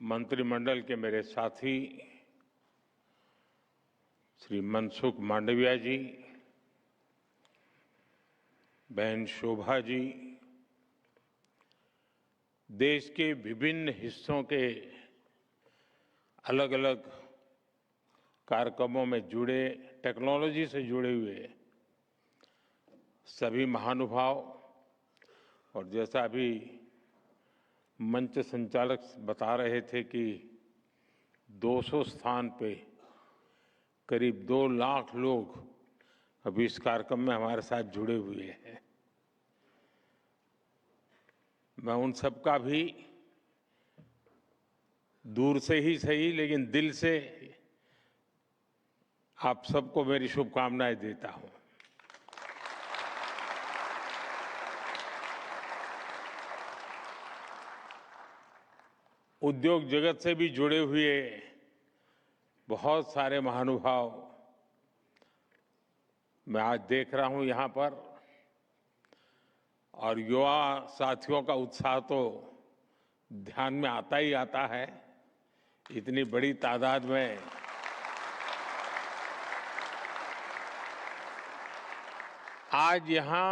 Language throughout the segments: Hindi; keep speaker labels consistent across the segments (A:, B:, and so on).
A: मंत्रिमंडल के मेरे साथी श्री मनसुख मांडविया जी, बहन शोभा जी, देश के विभिन्न हिस्सों के अलग अलग कार्यक्रमों में जुड़े, टेक्नोलॉजी से जुड़े हुए सभी महानुभाव, और जैसा अभी मंच संचालक बता रहे थे कि 200 स्थान पे करीब 2 लाख लोग अभी इस कार्यक्रम में हमारे साथ जुड़े हुए हैं। मैं उन सबका भी दूर से ही सही लेकिन दिल से आप सबको मेरी शुभकामनाएं देता हूं। उद्योग जगत से भी जुड़े हुए बहुत सारे महानुभाव मैं आज देख रहा हूं यहां पर, और युवा साथियों का उत्साह तो ध्यान में आता ही आता है। इतनी बड़ी तादाद में आज यहां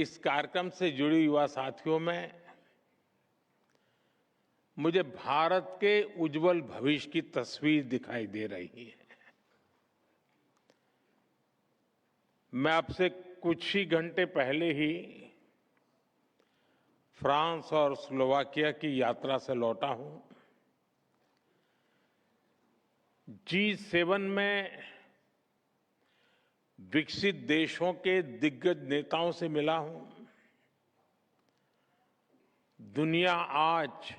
A: इस कार्यक्रम से जुड़ी युवा साथियों में मुझे भारत के उज्जवल भविष्य की तस्वीर दिखाई दे रही है। मैं आपसे कुछ ही घंटे पहले ही फ्रांस और स्लोवाकिया की यात्रा से लौटा हूं। G7 में विकसित देशों के दिग्गज नेताओं से मिला हूं। दुनिया आज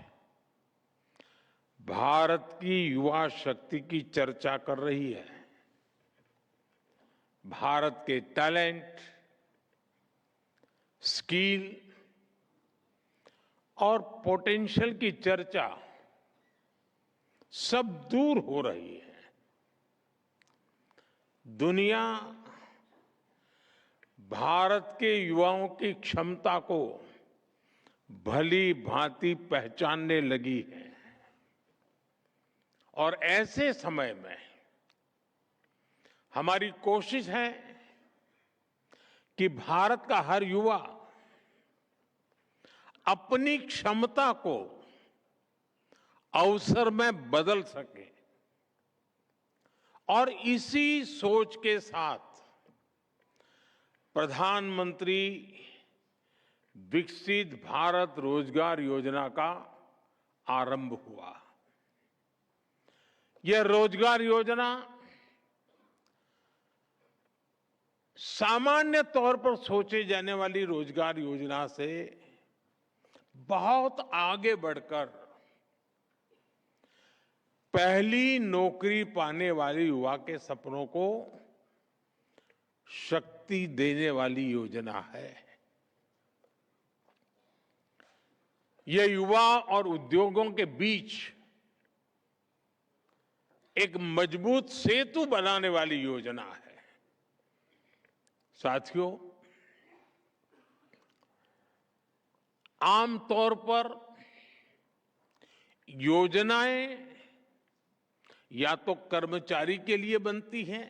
A: भारत की युवा शक्ति की चर्चा कर रही है। भारत के टैलेंट, स्किल और पोटेंशियल की चर्चा सब दूर हो रही है। दुनिया भारत के युवाओं की क्षमता को भली भांति पहचानने लगी है, और ऐसे समय में हमारी कोशिश है कि भारत का हर युवा अपनी क्षमता को अवसर में बदल सके। और इसी सोच के साथ प्रधानमंत्री विकसित भारत रोजगार योजना का आरंभ हुआ। यह रोजगार योजना सामान्य तौर पर सोचे जाने वाली रोजगार योजना से बहुत आगे बढ़कर पहली नौकरी पाने वाले युवा के सपनों को शक्ति देने वाली योजना है। यह युवा और उद्योगों के बीच एक मजबूत सेतु बनाने वाली योजना है। साथियों, आमतौर पर योजनाएं या तो कर्मचारी के लिए बनती हैं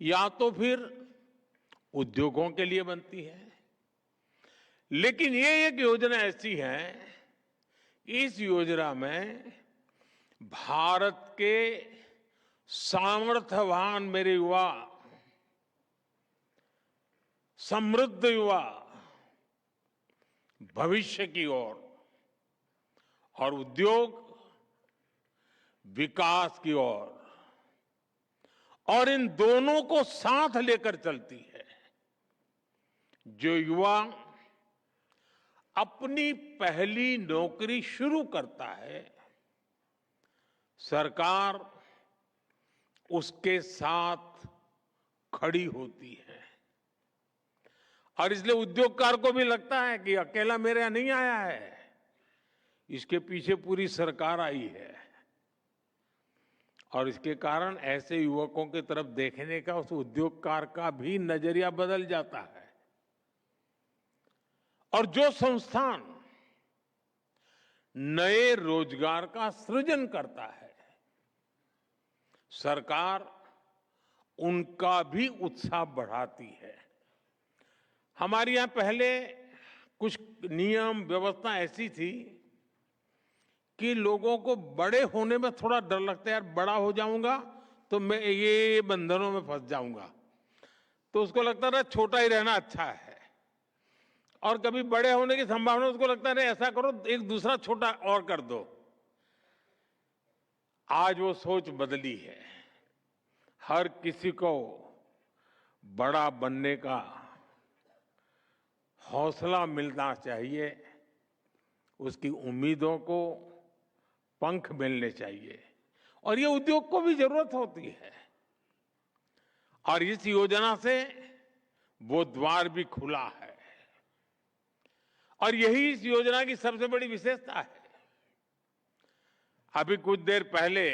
A: या तो फिर उद्योगों के लिए बनती है। लेकिन ये एक योजना ऐसी है, इस योजना में भारत के सामर्थ्यवान मेरे युवा, समृद्ध युवा भविष्य की ओर और उद्योग विकास की ओर, और इन दोनों को साथ लेकर चलती है। जो युवा अपनी पहली नौकरी शुरू करता है, सरकार उसके साथ खड़ी होती है। और इसलिए उद्योगकार को भी लगता है कि अकेला मेरे यहां नहीं आया है, इसके पीछे पूरी सरकार आई है। और इसके कारण ऐसे युवकों की तरफ देखने का उस उद्योगकार का भी नजरिया बदल जाता है। और जो संस्थान नए रोजगार का सृजन करता है। सरकार उनका भी उत्साह बढ़ाती है। हमारे यहां पहले कुछ नियम व्यवस्था ऐसी थी कि लोगों को बड़े होने में थोड़ा डर लगता है, यार बड़ा हो जाऊंगा तो मैं ये बंधनों में फंस जाऊंगा, तो उसको लगता था छोटा ही रहना अच्छा है। और कभी बड़े होने की संभावना, उसको लगता है ऐसा करो एक दूसरा छोटा और कर दो। आज वो सोच बदली है। हर किसी को बड़ा बनने का हौसला मिलना चाहिए, उसकी उम्मीदों को पंख मिलने चाहिए, और ये उद्योग को भी जरूरत होती है। और इस योजना से वो द्वार भी खुला है, और यही इस योजना की सबसे बड़ी विशेषता है। अभी कुछ देर पहले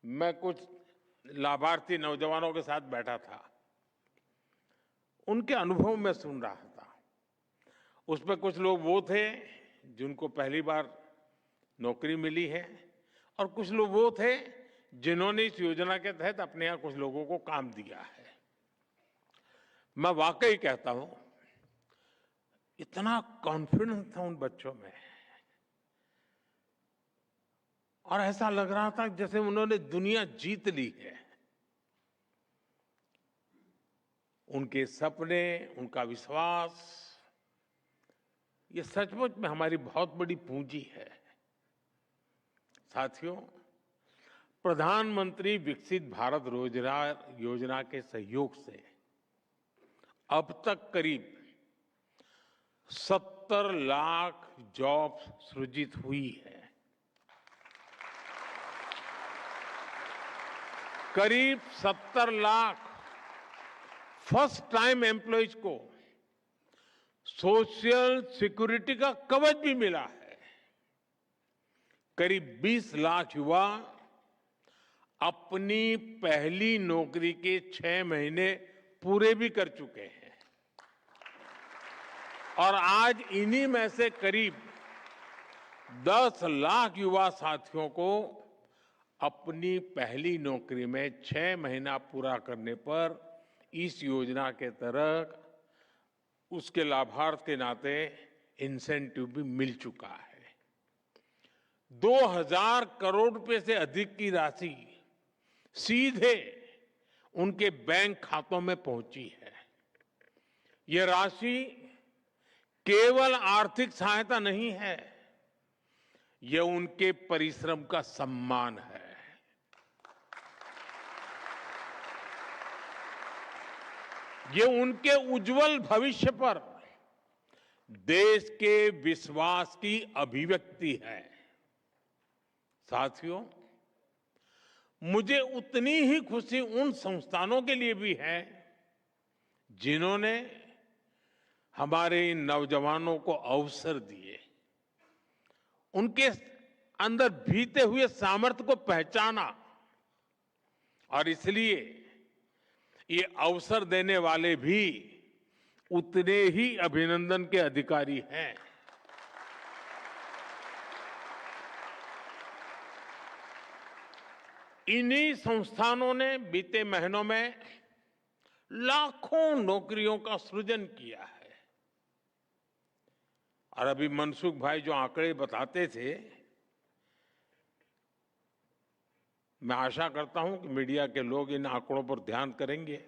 A: मैं कुछ लाभार्थी नौजवानों के साथ बैठा था, उनके अनुभव में सुन रहा था। उसमें कुछ लोग वो थे जिनको पहली बार नौकरी मिली है, और कुछ लोग वो थे जिन्होंने इस योजना के तहत अपने यहां कुछ लोगों को काम दिया है। मैं वाकई कहता हूं, इतना कॉन्फिडेंस था उन बच्चों में, और ऐसा लग रहा था जैसे उन्होंने दुनिया जीत ली है। उनके सपने, उनका विश्वास, ये सचमुच में हमारी बहुत बड़ी पूंजी है। साथियों, प्रधानमंत्री विकसित भारत रोजगार योजना के सहयोग से अब तक करीब 70 लाख जॉब्स सृजित हुई है। करीब 70 लाख फर्स्ट टाइम एम्प्लॉयज को सोशल सिक्योरिटी का कवच भी मिला है। करीब 20 लाख युवा अपनी पहली नौकरी के 6 महीने पूरे भी कर चुके हैं, और आज इन्हीं में से करीब 10 लाख युवा साथियों को अपनी पहली नौकरी में 6 महीना पूरा करने पर इस योजना के तहत उसके लाभार्थ के नाते इंसेंटिव भी मिल चुका है। 2000 करोड़ रुपए से अधिक की राशि सीधे उनके बैंक खातों में पहुंची है। यह राशि केवल आर्थिक सहायता नहीं है, यह उनके परिश्रम का सम्मान है। ये उनके उज्जवल भविष्य पर देश के विश्वास की अभिव्यक्ति है। साथियों, मुझे उतनी ही खुशी उन संस्थानों के लिए भी है जिन्होंने हमारे इन नौजवानों को अवसर दिए, उनके अंदर भीते हुए सामर्थ्य को पहचाना, और इसलिए ये अवसर देने वाले भी उतने ही अभिनंदन के अधिकारी हैं। इन्हीं संस्थानों ने बीते महीनों में लाखों नौकरियों का सृजन किया है। और अभी मनसुख भाई जो आंकड़े बताते थे, मैं आशा करता हूं कि मीडिया के लोग इन आंकड़ों पर ध्यान करेंगे।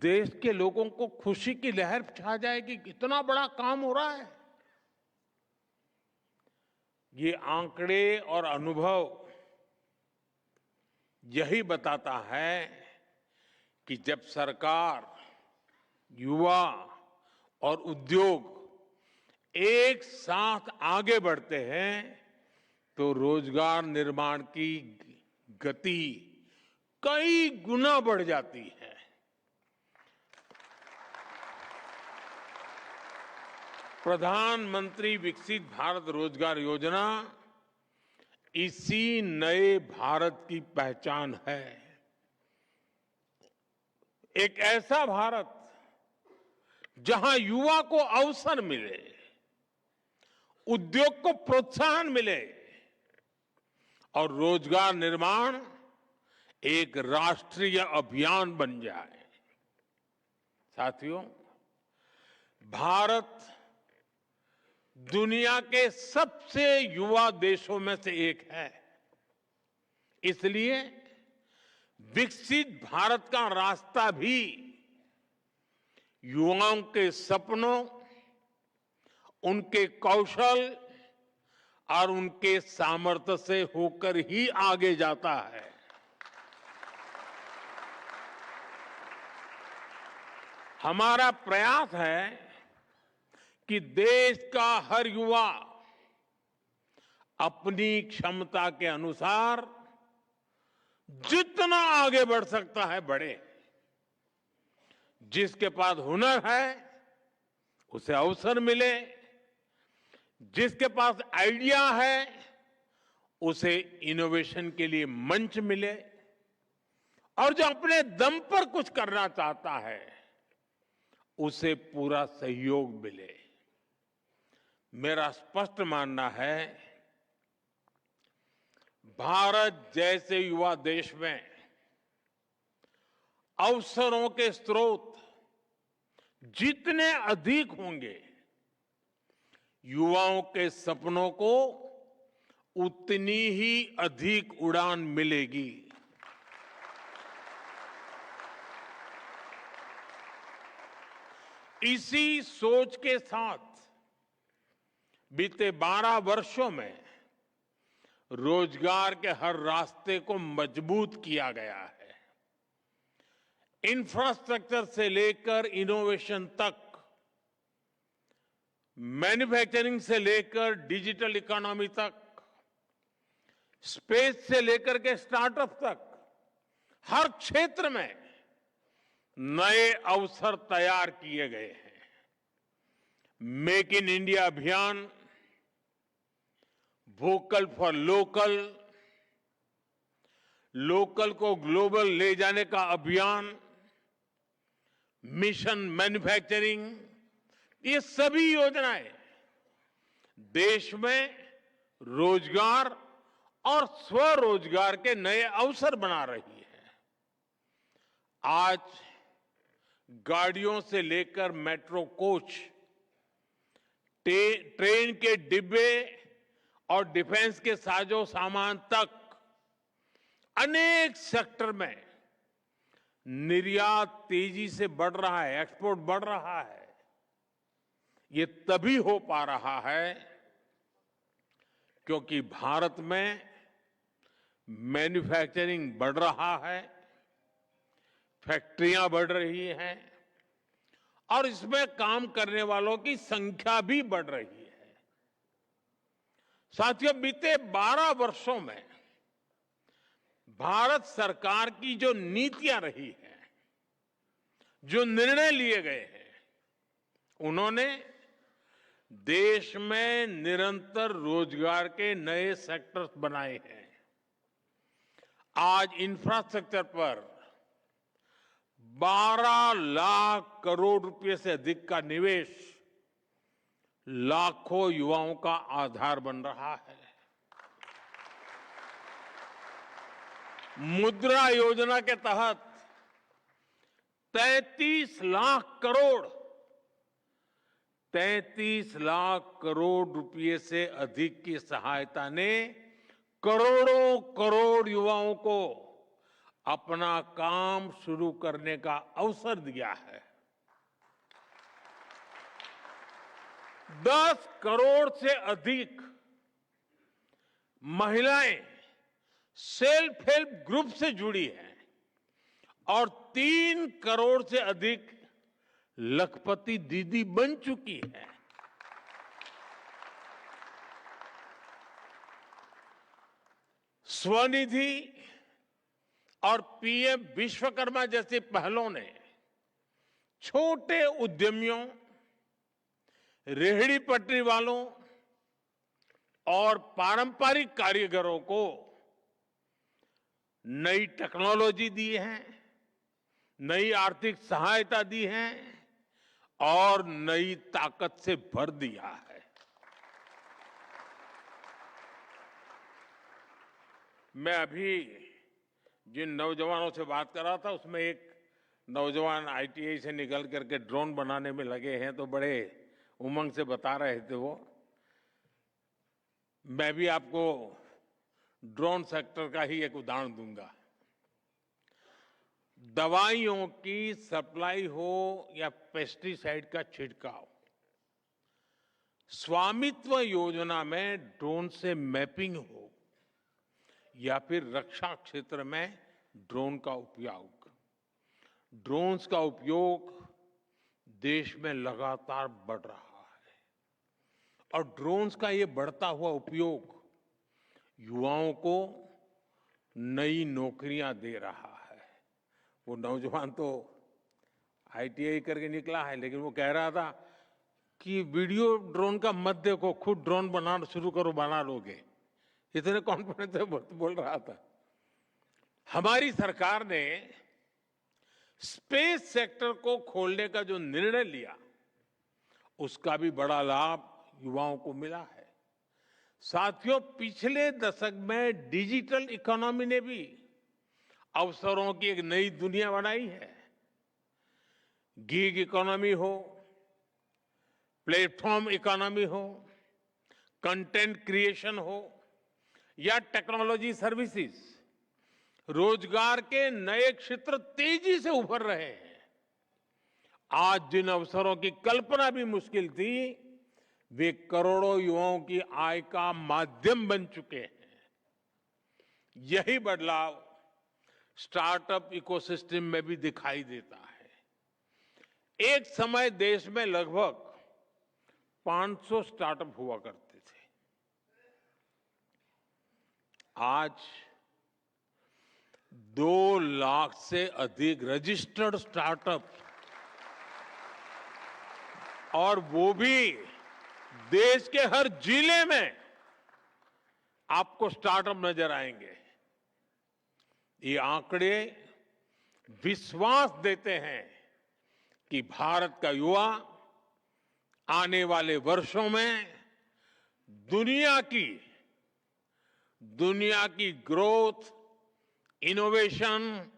A: देश के लोगों को खुशी की लहर छा जाएगी, कितना बड़ा काम हो रहा है। ये आंकड़े और अनुभव यही बताता है कि जब सरकार, युवा और उद्योग एक साथ आगे बढ़ते हैं तो रोजगार निर्माण की गति कई गुना बढ़ जाती है। प्रधानमंत्री विकसित भारत रोजगार योजना इसी नए भारत की पहचान है। एक ऐसा भारत जहां युवा को अवसर मिले, उद्योग को प्रोत्साहन मिले और रोजगार निर्माण एक राष्ट्रीय अभियान बन जाए। साथियों, भारत दुनिया के सबसे युवा देशों में से एक है। इसलिए विकसित भारत का रास्ता भी युवाओं के सपनों, उनके कौशल और उनके सामर्थ्य से होकर ही आगे जाता है। हमारा प्रयास है कि देश का हर युवा अपनी क्षमता के अनुसार जितना आगे बढ़ सकता है बढ़े। जिसके पास हुनर है उसे अवसर मिले, जिसके पास आइडिया है उसे इनोवेशन के लिए मंच मिले, और जो अपने दम पर कुछ करना चाहता है उसे पूरा सहयोग मिले। मेरा स्पष्ट मानना है, भारत जैसे युवा देश में अवसरों के स्रोत जितने अधिक होंगे, युवाओं के सपनों को उतनी ही अधिक उड़ान मिलेगी। इसी सोच के साथ बीते 12 वर्षों में रोजगार के हर रास्ते को मजबूत किया गया है। इंफ्रास्ट्रक्चर से लेकर इनोवेशन तक, मैन्युफैक्चरिंग से लेकर डिजिटल इकोनॉमी तक, स्पेस से लेकर के स्टार्टअप तक, हर क्षेत्र में नए अवसर तैयार किए गए हैं। मेक इन इंडिया अभियान, वोकल फॉर लोकल, लोकल को ग्लोबल ले जाने का अभियान, मिशन मैन्युफैक्चरिंग, ये सभी योजनाएं देश में रोजगार और स्वरोजगार के नए अवसर बना रही है। आज गाड़ियों से लेकर मेट्रो कोच, ट्रेन के डिब्बे और डिफेंस के साजो सामान तक अनेक सेक्टर में निर्यात तेजी से बढ़ रहा है, एक्सपोर्ट बढ़ रहा है। ये तभी हो पा रहा है क्योंकि भारत में मैन्युफैक्चरिंग बढ़ रहा है, फैक्ट्रियां बढ़ रही हैं और इसमें काम करने वालों की संख्या भी बढ़ रही है। साथियों, बीते 12 वर्षों में भारत सरकार की जो नीतियां रही हैं, जो निर्णय लिए गए हैं, उन्होंने देश में निरंतर रोजगार के नए सेक्टर्स बनाए हैं। आज इंफ्रास्ट्रक्चर पर 12 लाख करोड़ रुपए से अधिक का निवेश लाखों युवाओं का आधार बन रहा है। मुद्रा योजना के तहत 33 लाख करोड़ रुपए से अधिक की सहायता ने करोड़ों करोड़ युवाओं को अपना काम शुरू करने का अवसर दिया है। 10 करोड़ से अधिक महिलाएं सेल्फ हेल्प ग्रुप से जुड़ी हैं और 3 करोड़ से अधिक लखपति दीदी बन चुकी है। स्वनिधि और पीएम विश्वकर्मा जैसी पहलों ने छोटे उद्यमियों, रेहड़ी पटरी वालों और पारंपरिक कारीगरों को नई टेक्नोलॉजी दी है, नई आर्थिक सहायता दी है और नई ताकत से भर दिया है। मैं अभी जिन नौजवानों से बात कर रहा था उसमें एक नौजवान आईटीआई से निकल करके ड्रोन बनाने में लगे हैं, तो बड़े उमंग से बता रहे थे वो। मैं भी आपको ड्रोन सेक्टर का ही एक उदाहरण दूंगा। दवाइयों की सप्लाई हो या पेस्टिसाइड का छिड़काव, स्वामित्व योजना में ड्रोन से मैपिंग हो या फिर रक्षा क्षेत्र में ड्रोन का उपयोग, ड्रोन्स का उपयोग देश में लगातार बढ़ रहा है और ड्रोन्स का ये बढ़ता हुआ उपयोग युवाओं को नई नौकरियां दे रहा है। वो नौजवान तो आईटीआई करके निकला है, लेकिन वो कह रहा था कि वीडियो ड्रोन का मत देखो, खुद ड्रोन बनाना शुरू करो, बना लोगे। इतने कॉन्फिडेंस से बोल रहा था। हमारी सरकार ने स्पेस सेक्टर को खोलने का जो निर्णय लिया, उसका भी बड़ा लाभ युवाओं को मिला है। साथियों, पिछले दशक में डिजिटल इकोनॉमी ने भी अवसरों की एक नई दुनिया बनाई है। गीग इकोनॉमी हो, प्लेटफॉर्म इकोनॉमी हो, कंटेंट क्रिएशन हो या टेक्नोलॉजी सर्विसेज, रोजगार के नए क्षेत्र तेजी से उभर रहे हैं। आज जिन अवसरों की कल्पना भी मुश्किल थी, वे करोड़ों युवाओं की आय का माध्यम बन चुके हैं। यही बदलाव स्टार्टअप इकोसिस्टम में भी दिखाई देता है। एक समय देश में लगभग 500 स्टार्टअप हुआ करते थे। आज 2 लाख से अधिक रजिस्टर्ड स्टार्टअप, और वो भी देश के हर जिले में आपको स्टार्टअप नजर आएंगे। ये आंकड़े विश्वास देते हैं कि भारत का युवा आने वाले वर्षों में दुनिया की ग्रोथ, इनोवेशन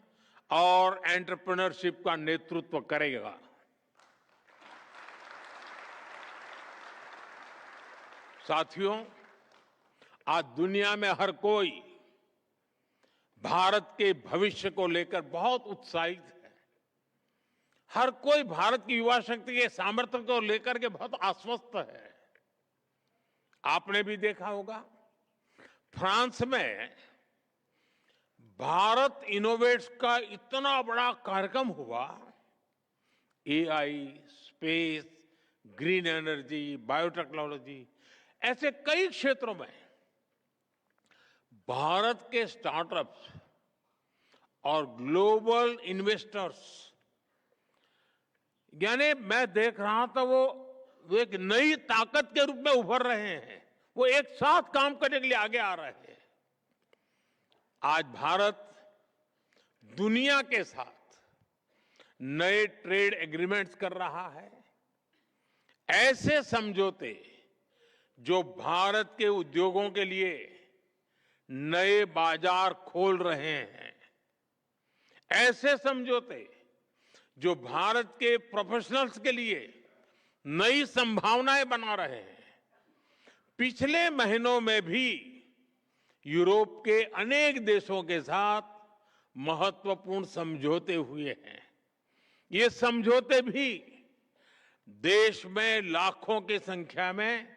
A: और एंटरप्रेन्योरशिप का नेतृत्व करेगा। साथियों, आज दुनिया में हर कोई भारत के भविष्य को लेकर बहुत उत्साहित है। हर कोई भारत की युवा शक्ति के सामर्थ्य को लेकर के बहुत आश्वस्त है। आपने भी देखा होगा, फ्रांस में भारत इनोवेट्स का इतना बड़ा कार्यक्रम हुआ। AI, space, green energy, biotechnology, ऐसे कई क्षेत्रों में भारत के स्टार्टअप्स और ग्लोबल इन्वेस्टर्स, यानी मैं देख रहा था वो एक नई ताकत के रूप में उभर रहे हैं। वो एक साथ काम करने के लिए आगे आ रहे हैं। आज भारत दुनिया के साथ नए ट्रेड एग्रीमेंट्स कर रहा है। ऐसे समझौते जो भारत के उद्योगों के लिए नए बाजार खोल रहे हैं, ऐसे समझौते जो भारत के प्रोफेशनल्स के लिए नई संभावनाएं बना रहे हैं। पिछले महीनों में भी यूरोप के अनेक देशों के साथ महत्वपूर्ण समझौते हुए हैं। ये समझौते भी देश में लाखों की संख्या में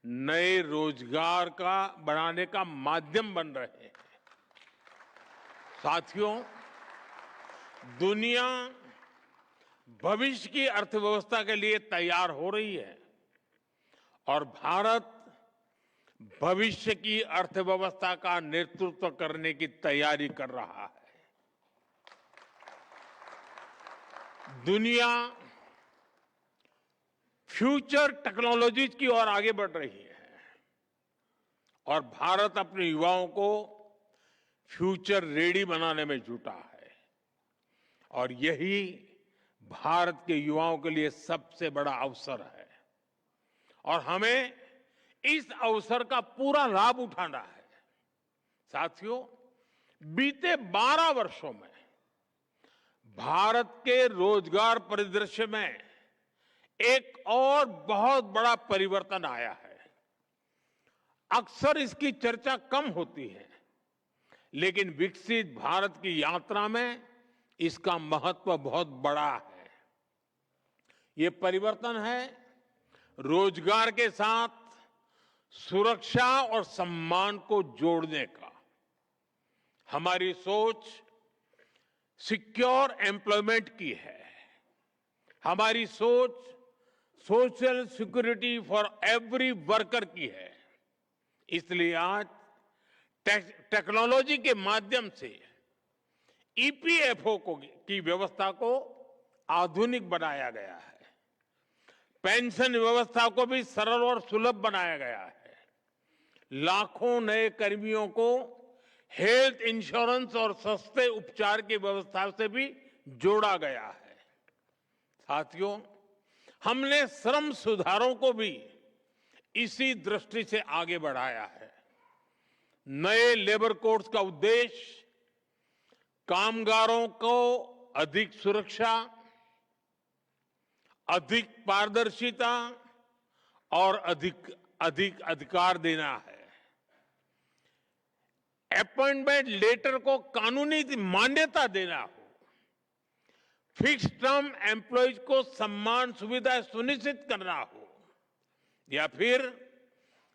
A: नए रोजगार का बनाने का माध्यम बन रहे हैं। साथियों, दुनिया भविष्य की अर्थव्यवस्था के लिए तैयार हो रही है और भारत भविष्य की अर्थव्यवस्था का नेतृत्व करने की तैयारी कर रहा है। दुनिया फ्यूचर टेक्नोलॉजीज की ओर आगे बढ़ रही है और भारत अपने युवाओं को फ्यूचर रेडी बनाने में जुटा है और यही भारत के युवाओं के लिए सबसे बड़ा अवसर है और हमें इस अवसर का पूरा लाभ उठाना है। साथियों, बीते 12 वर्षों में भारत के रोजगार परिदृश्य में एक और बहुत बड़ा परिवर्तन आया है। अक्सर इसकी चर्चा कम होती है, लेकिन विकसित भारत की यात्रा में इसका महत्व बहुत बड़ा है। ये परिवर्तन है रोजगार के साथ सुरक्षा और सम्मान को जोड़ने का। हमारी सोच सिक्योर एम्प्लॉयमेंट की है। हमारी सोच social security for every worker की है। इसलिए आज टेक्नोलॉजी के माध्यम से ईपीएफओ की व्यवस्था को आधुनिक बनाया गया है। पेंशन व्यवस्था को भी सरल और सुलभ बनाया गया है। लाखों नए कर्मियों को हेल्थ इंश्योरेंस और सस्ते उपचार की व्यवस्था से भी जोड़ा गया है। साथियों, हमने श्रम सुधारों को भी इसी दृष्टि से आगे बढ़ाया है। नए लेबर कोड्स का उद्देश्य कामगारों को अधिक सुरक्षा, अधिक पारदर्शिता और अधिक अधिकार देना है। अपॉइंटमेंट लेटर को कानूनी मान्यता देना हो, फिक्स टर्म एम्प्लॉयज को सम्मान सुविधा सुनिश्चित करना हो, या फिर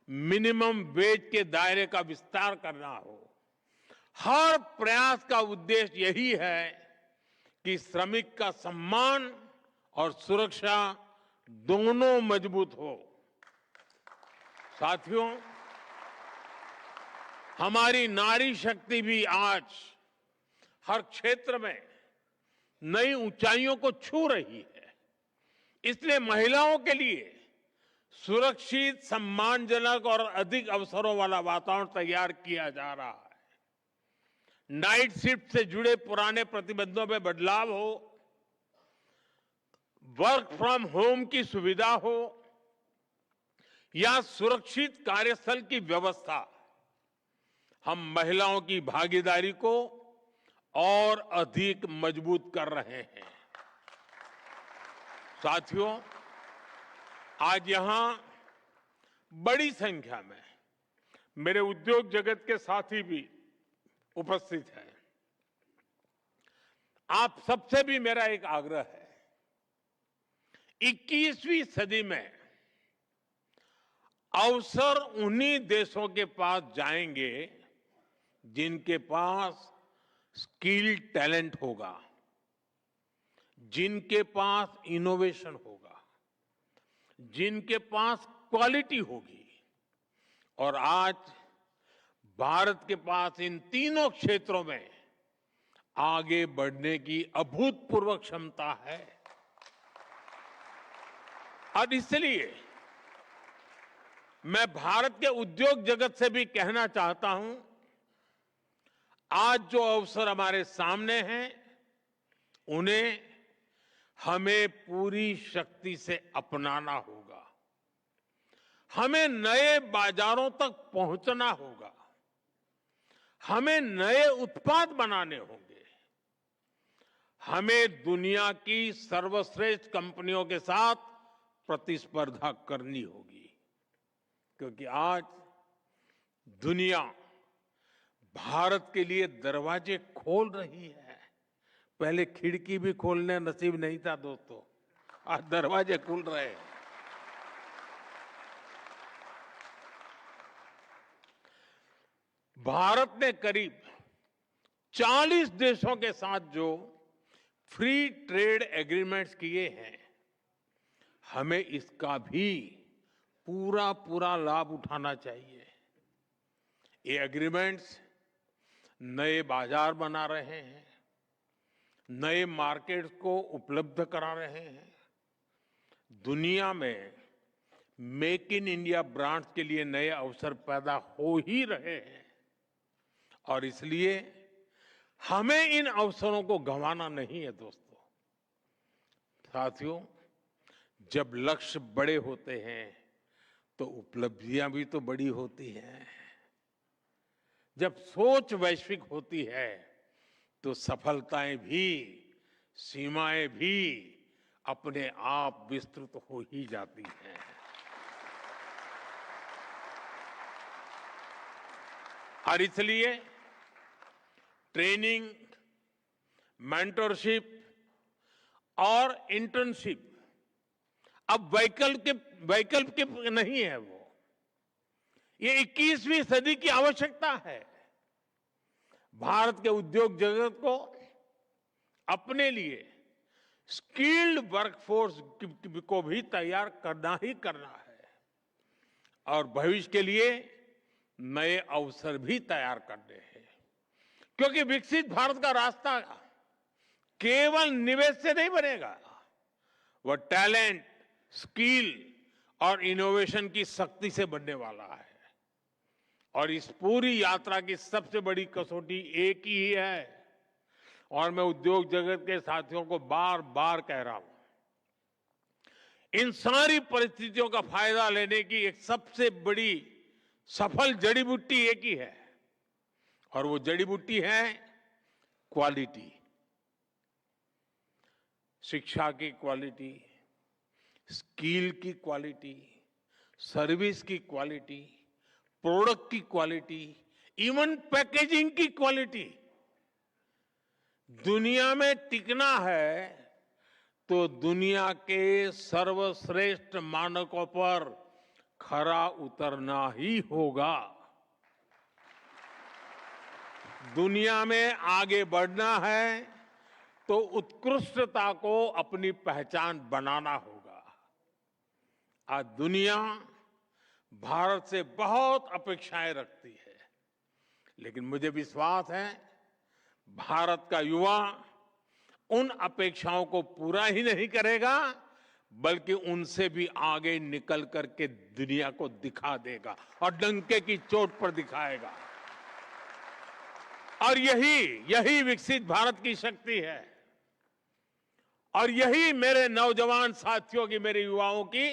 A: मिनिमम वेज के दायरे का विस्तार करना हो, हर प्रयास का उद्देश्य यही है कि श्रमिक का सम्मान और सुरक्षा दोनों मजबूत हो। साथियों, हमारी नारी शक्ति भी आज हर क्षेत्र में नई ऊंचाइयों को छू रही है। इसलिए महिलाओं के लिए सुरक्षित, सम्मानजनक और अधिक अवसरों वाला वातावरण तैयार किया जा रहा है। नाइट शिफ्ट से जुड़े पुराने प्रतिबंधों में बदलाव हो, वर्क फ्रॉम होम की सुविधा हो या सुरक्षित कार्यस्थल की व्यवस्था, हम महिलाओं की भागीदारी को और अधिक मजबूत कर रहे हैं। साथियों, आज यहां बड़ी संख्या में मेरे उद्योग जगत के साथी भी उपस्थित हैं। आप सबसे भी मेरा एक आग्रह है, 21वीं सदी में अवसर उन्हीं देशों के पास जाएंगे जिनके पास स्किल टैलेंट होगा, जिनके पास इनोवेशन होगा, जिनके पास क्वालिटी होगी। और आज भारत के पास इन तीनों क्षेत्रों में आगे बढ़ने की अभूतपूर्व क्षमता है। और इसलिए मैं भारत के उद्योग जगत से भी कहना चाहता हूं, आज जो अवसर हमारे सामने हैं, उन्हें हमें पूरी शक्ति से अपनाना होगा। हमें नए बाजारों तक पहुंचना होगा। हमें नए उत्पाद बनाने होंगे। हमें दुनिया की सर्वश्रेष्ठ कंपनियों के साथ प्रतिस्पर्धा करनी होगी, क्योंकि आज दुनिया भारत के लिए दरवाजे खोल रही है। पहले खिड़की भी खोलने नसीब नहीं था दोस्तों, आज दरवाजे खुल रहे हैं। भारत ने करीब 40 देशों के साथ जो फ्री ट्रेड एग्रीमेंट्स किए हैं, हमें इसका भी पूरा लाभ उठाना चाहिए। ये एग्रीमेंट्स नए बाजार बना रहे हैं, नए मार्केट्स को उपलब्ध करा रहे हैं, दुनिया में मेक इन इंडिया ब्रांड्स के लिए नए अवसर पैदा हो ही रहे हैं। और इसलिए हमें इन अवसरों को गंवाना नहीं है दोस्तों। साथियों, जब लक्ष्य बड़े होते हैं तो उपलब्धियां भी तो बड़ी होती हैं। जब सोच वैश्विक होती है तो सफलताएं भी, सीमाएं भी अपने आप विस्तृत हो ही जाती हैं। और इसलिए ट्रेनिंग, मेंटरशिप और इंटर्नशिप अब वैकल्पिक नहीं है। वो ये 21वीं सदी की आवश्यकता है। भारत के उद्योग जगत को अपने लिए स्किल्ड वर्कफोर्स को भी तैयार करना ही करना है और भविष्य के लिए नए अवसर भी तैयार करने हैं। क्योंकि विकसित भारत का रास्ता केवल निवेश से नहीं बनेगा, वह टैलेंट, स्किल और इनोवेशन की शक्ति से बनने वाला है। और इस पूरी यात्रा की सबसे बड़ी कसौटी एक ही है और मैं उद्योग जगत के साथियों को बार बार कह रहा हूं, इन सारी परिस्थितियों का फायदा लेने की एक सबसे बड़ी सफल जड़ी बूटी एक ही है और वो जड़ी बूटी है क्वालिटी। शिक्षा की क्वालिटी, स्किल की क्वालिटी, सर्विस की क्वालिटी, प्रोडक्ट की क्वालिटी, इवन पैकेजिंग की क्वालिटी। दुनिया में टिकना है तो दुनिया के सर्वश्रेष्ठ मानकों पर खरा उतरना ही होगा। दुनिया में आगे बढ़ना है तो उत्कृष्टता को अपनी पहचान बनाना होगा। आज दुनिया भारत से बहुत अपेक्षाएं रखती है, लेकिन मुझे विश्वास है भारत का युवा उन अपेक्षाओं को पूरा ही नहीं करेगा बल्कि उनसे भी आगे निकल करके दुनिया को दिखा देगा और डंके की चोट पर दिखाएगा। और यही विकसित भारत की शक्ति है और यही मेरे नौजवान साथियों की, मेरे युवाओं की,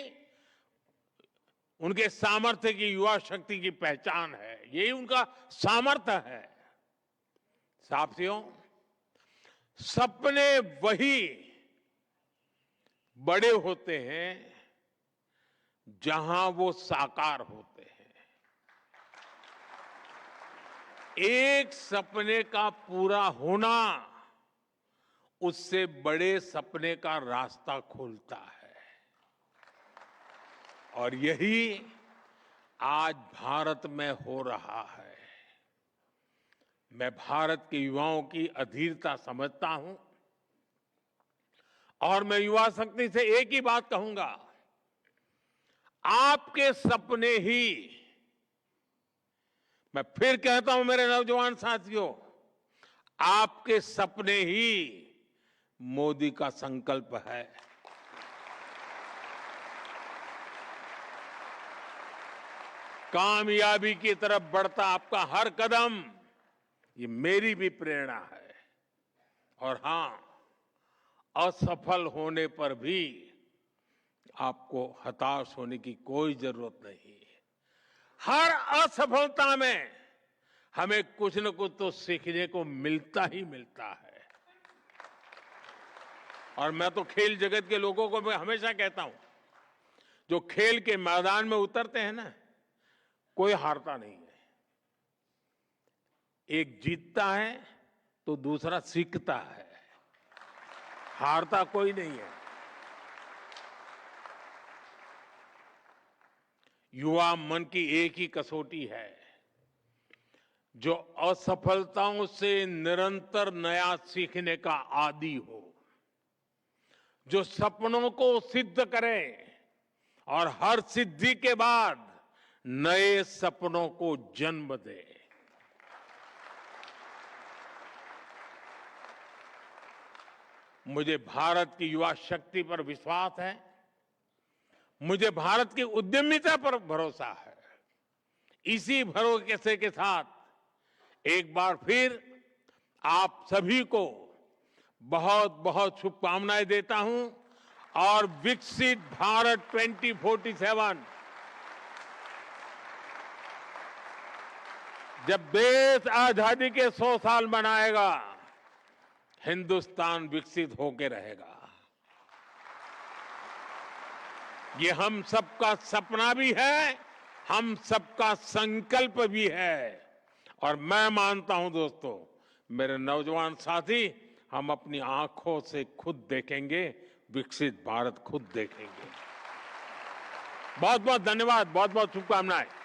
A: उनके सामर्थ्य की, युवा शक्ति की पहचान है। यही उनका सामर्थ्य है। साथियों, सपने वही बड़े होते हैं जहां वो साकार होते हैं। एक सपने का पूरा होना उससे बड़े सपने का रास्ता खोलता है और यही आज भारत में हो रहा है। मैं भारत के युवाओं की अधीरता समझता हूं और मैं युवा शक्ति से एक ही बात कहूंगा, आपके सपने ही, मैं फिर कहता हूं मेरे नौजवान साथियों, आपके सपने ही मोदी का संकल्प है। कामयाबी की तरफ बढ़ता आपका हर कदम ये मेरी भी प्रेरणा है। और हां, असफल होने पर भी आपको हताश होने की कोई जरूरत नहीं है। हर असफलता में हमें कुछ न कुछ तो सीखने को मिलता ही मिलता है। और मैं तो खेल जगत के लोगों को मैं हमेशा कहता हूं, जो खेल के मैदान में उतरते हैं ना, कोई हारता नहीं है। एक जीतता है तो दूसरा सीखता है, हारता कोई नहीं है। युवा मन की एक ही कसौटी है, जो असफलताओं से निरंतर नया सीखने का आदी हो, जो सपनों को सिद्ध करे और हर सिद्धि के बाद नए सपनों को जन्म दे। मुझे भारत की युवा शक्ति पर विश्वास है, मुझे भारत की उद्यमिता पर भरोसा है। इसी भरोसे के साथ एक बार फिर आप सभी को बहुत बहुत शुभकामनाएं देता हूं और विकसित भारत 2047 जब देश आजादी के 100 साल मनाएगा, हिंदुस्तान विकसित होकर रहेगा। ये हम सबका सपना भी है, हम सबका संकल्प भी है। और मैं मानता हूं दोस्तों, मेरे नौजवान साथी, हम अपनी आंखों से खुद देखेंगे, विकसित भारत खुद देखेंगे। बहुत बहुत धन्यवाद, बहुत बहुत शुभकामनाएं।